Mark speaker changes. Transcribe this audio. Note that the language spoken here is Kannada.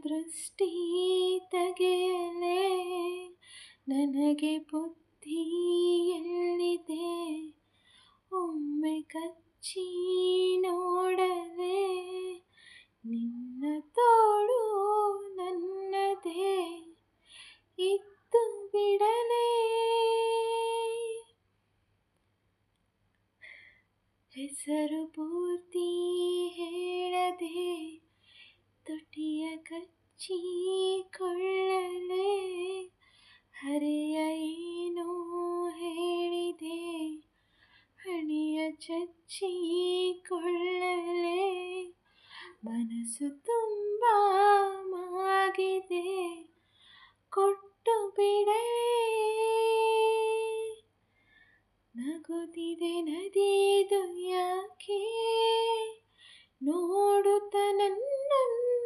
Speaker 1: ದೃಷ್ಟಿ ತೆಗೆಯಲೇ ನನಗೆ ಬುದ್ಧಿ ಎಲ್ಲಿದೆ ಒಮ್ಮೆ ಕಚ್ಚಿ ನೋಡಲೇ ನಿನ್ನ ತೋಳು ನನ್ನದೇ ಇತ್ತು ಬಿಡಲೇ ಹೆಸರು ಪೂರ್ತಿ ಹೇಳದೆ ತುಟಿಯ ಕಚ್ಚಿಕೊಳ್ಳಲೇ ಹರೆಯ ಏನೋ ಹೇಳಿದೆ ಹಣೆಯ ಚಚ್ಚಿಕೊಳ್ಳಲೇ ಮನಸ್ಸು ತುಂಬ ಮಾಗಿದೆ ಕೊಟ್ಟು ಬಿಡಲೇ ನಗುತ್ತಿದೆ ನದಿದು ಯಾಕೆ ನೋಡುತ್ತ ನನ್ನನ್ನು